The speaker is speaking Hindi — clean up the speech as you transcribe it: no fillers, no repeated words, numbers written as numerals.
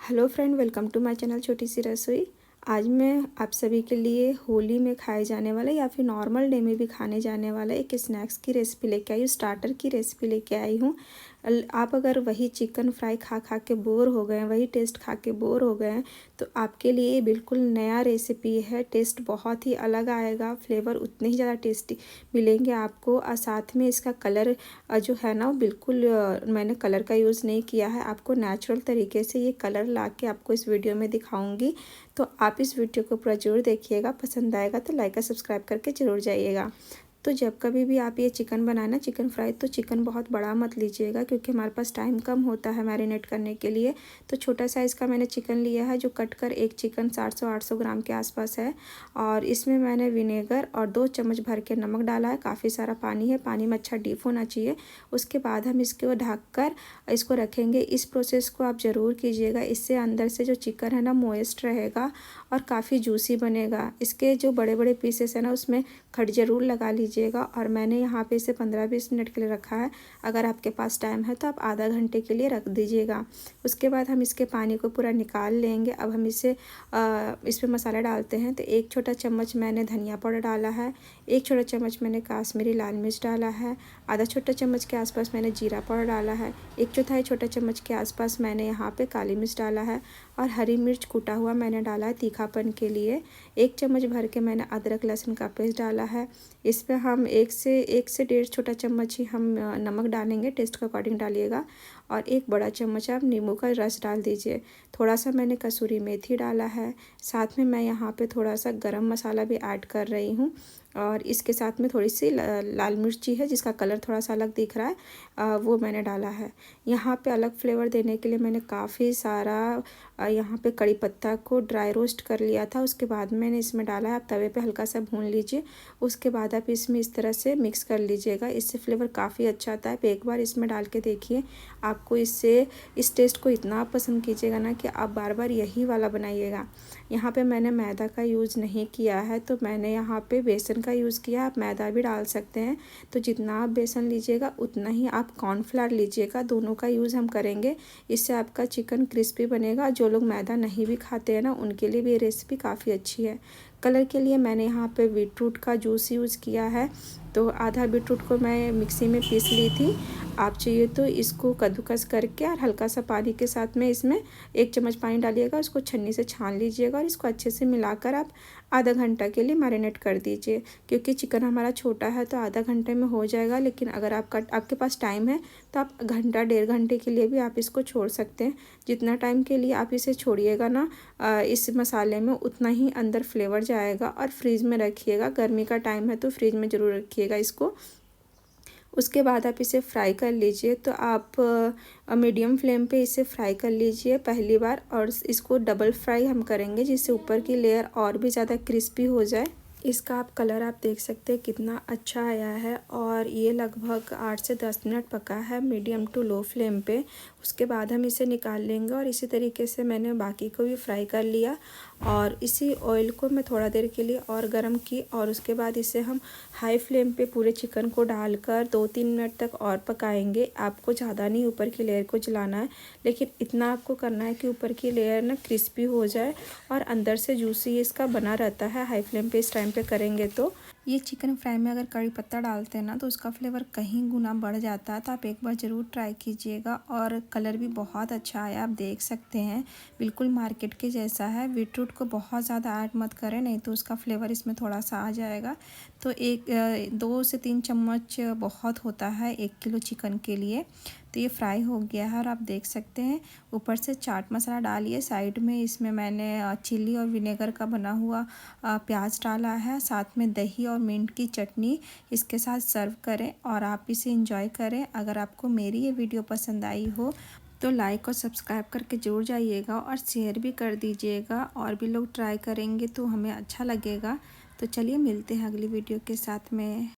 Hello friend, welcome to my channel छोटी सी रसोई। आज मैं आप सभी के लिए होली में खाए जाने वाला या फिर नॉर्मल डे में भी खाने जाने वाला एक स्नैक्स की रेसिपी लेके आई हूँ, स्टार्टर की रेसिपी लेके आई हूँ। आप अगर वही चिकन फ्राई खा खा के बोर हो गए हैं, वही टेस्ट खा के बोर हो गए हैं, तो आपके लिए बिल्कुल नया रेसिपी है। टेस्ट बहुत ही अलग आएगा, फ्लेवर उतने ही ज़्यादा टेस्टी मिलेंगे आपको। और साथ में इसका कलर जो है ना, बिल्कुल मैंने कलर का यूज़ नहीं किया है। आपको नेचुरल तरीके से ये कलर ला के आपको इस वीडियो में दिखाऊंगी। तो आप इस वीडियो को पूरा ज़रूर देखिएगा। पसंद आएगा तो लाइक और सब्सक्राइब करके ज़रूर जाइएगा। तो जब कभी भी आप ये चिकन बनाना, चिकन फ्राई, तो चिकन बहुत बड़ा मत लीजिएगा, क्योंकि हमारे पास टाइम कम होता है मैरिनेट करने के लिए। तो छोटा साइज़ का मैंने चिकन लिया है, जो कट कर एक चिकन 700-800 ग्राम के आसपास है। और इसमें मैंने विनेगर और 2 चम्मच भर के नमक डाला है। काफ़ी सारा पानी है, पानी में अच्छा डीप होना चाहिए। उसके बाद हम इसको ढक कर इसको रखेंगे। इस प्रोसेस को आप ज़रूर कीजिएगा, इससे अंदर से जो चिकन है ना, मॉइस्ट रहेगा और काफ़ी जूसी बनेगा। इसके जो बड़े बड़े पीसेस है ना, उसमें खट ज़रूर लगा लीजिएगा। और मैंने यहाँ पे इसे 15-20 मिनट के लिए रखा है। अगर आपके पास टाइम है तो आप आधा घंटे के लिए रख दीजिएगा। उसके बाद हम इसके पानी को पूरा निकाल लेंगे। अब हम इसमें मसाला डालते हैं। तो 1 छोटा चम्मच मैंने धनिया पाउडर डाला है, 1 छोटा चम्मच मैंने काश्मीरी लाल मिर्च डाला है, आधा छोटा चम्मच के आसपास मैंने जीरा पाउडर डाला है, 1/4 छोटा चम्मच के आसपास मैंने यहाँ पे काली मिर्च डाला है, और हरी मिर्च कूटा हुआ मैंने डाला है तीखापन के लिए। 1 चम्मच भर के मैंने अदरक लहसुन का पेस्ट डाला है। इस पर हम 1 से 1.5 छोटा चम्मच ही हम नमक डालेंगे, टेस्ट के अकॉर्डिंग डालिएगा। और 1 बड़ा चम्मच आप नींबू का रस डाल दीजिए। थोड़ा सा मैंने कसूरी मेथी डाला है। साथ में मैं यहाँ पे थोड़ा सा गरम मसाला भी ऐड कर रही हूँ। और इसके साथ में थोड़ी सी लाल मिर्ची है, जिसका कलर थोड़ा सा अलग दिख रहा है, वो मैंने डाला है। यहाँ पे अलग फ्लेवर देने के लिए मैंने काफ़ी सारा यहाँ पे कड़ी पत्ता को ड्राई रोस्ट कर लिया था। उसके बाद मैंने इसमें डाला है। आप तवे पे हल्का सा भून लीजिए। उसके बाद आप इसमें इस तरह से मिक्स कर लीजिएगा, इससे फ्लेवर काफ़ी अच्छा आता है। आप एक बार इसमें डाल के देखिए, आपको इस टेस्ट को इतना पसंद कीजिएगा ना कि आप बार बार यही वाला बनाइएगा। यहाँ पे मैंने मैदा का यूज़ नहीं किया है, तो मैंने यहाँ पे बेसन का यूज़ किया। आप मैदा भी डाल सकते हैं। तो जितना आप बेसन लीजिएगा उतना ही आप कॉर्नफ्लावर लीजिएगा। दोनों का यूज़ हम करेंगे, इससे आपका चिकन क्रिस्पी बनेगा। जो लोग मैदा नहीं भी खाते हैं ना, उनके लिए भी ये रेसिपी काफ़ी अच्छी है। कलर के लिए मैंने यहाँ पे बीटरूट का जूस यूज़ किया है। तो आधा बीटरूट को मैं मिक्सी में पीस ली थी। आप चाहिए तो इसको कद्दूकस करके और हल्का सा पानी के साथ में इसमें 1 चम्मच पानी डालिएगा, उसको छन्नी से छान लीजिएगा और इसको अच्छे से मिलाकर आप आधा घंटा के लिए मैरिनेट कर दीजिए। क्योंकि चिकन हमारा छोटा है तो आधा घंटे में हो जाएगा, लेकिन अगर आपके पास टाइम है तो आप घंटा 1.5 घंटे के लिए भी आप इसको छोड़ सकते हैं। जितना टाइम के लिए आप इसे छोड़िएगा ना इस मसाले में, उतना ही अंदर फ्लेवर जाएगा। और फ्रीज़ में रखिएगा, गर्मी का टाइम है तो फ्रीज़ में ज़रूर रखिएगा इसको। उसके बाद आप इसे फ्राई कर लीजिए। तो आप मीडियम फ्लेम पे इसे फ्राई कर लीजिए पहली बार, और इसको डबल फ्राई हम करेंगे, जिससे ऊपर की लेयर और भी ज़्यादा क्रिस्पी हो जाए। इसका आप कलर आप देख सकते हैं कितना अच्छा आया है। और ये लगभग 8 से 10 मिनट पका है मीडियम टू लो फ्लेम पे। उसके बाद हम इसे निकाल लेंगे। और इसी तरीके से मैंने बाकी को भी फ्राई कर लिया। और इसी ऑयल को मैं थोड़ा देर के लिए और गर्म की, और उसके बाद इसे हम हाई फ्लेम पे पूरे चिकन को डालकर 2-3 मिनट तक और पकाएंगे। आपको ज़्यादा नहीं ऊपर की लेयर को जलाना है, लेकिन इतना आपको करना है कि ऊपर की लेयर ना क्रिस्पी हो जाए और अंदर से जूसी इसका बना रहता है। हाई फ्लेम पे इस टाइम पे करेंगे तो ये चिकन फ्राई में अगर कड़ी पत्ता डालते हैं ना, तो उसका फ्लेवर कहीं गुना बढ़ जाता है। तो आप एक बार ज़रूर ट्राई कीजिएगा। और कलर भी बहुत अच्छा आया, आप देख सकते हैं, बिल्कुल मार्केट के जैसा है। बीटरूट को बहुत ज़्यादा ऐड मत करें, नहीं तो उसका फ्लेवर इसमें थोड़ा सा आ जाएगा। तो 2 से 3 चम्मच बहुत होता है 1 किलो चिकन के लिए। तो ये फ्राई हो गया है, और आप देख सकते हैं ऊपर से चाट मसाला डालिए। साइड में इसमें मैंने चिली और विनेगर का बना हुआ प्याज डाला है, साथ में दही और मिंट की चटनी इसके साथ सर्व करें और आप इसे एंजॉय करें। अगर आपको मेरी ये वीडियो पसंद आई हो तो लाइक और सब्सक्राइब करके जरूर जाइएगा, और शेयर भी कर दीजिएगा। और भी लोग ट्राई करेंगे तो हमें अच्छा लगेगा। तो चलिए मिलते हैं अगली वीडियो के साथ में।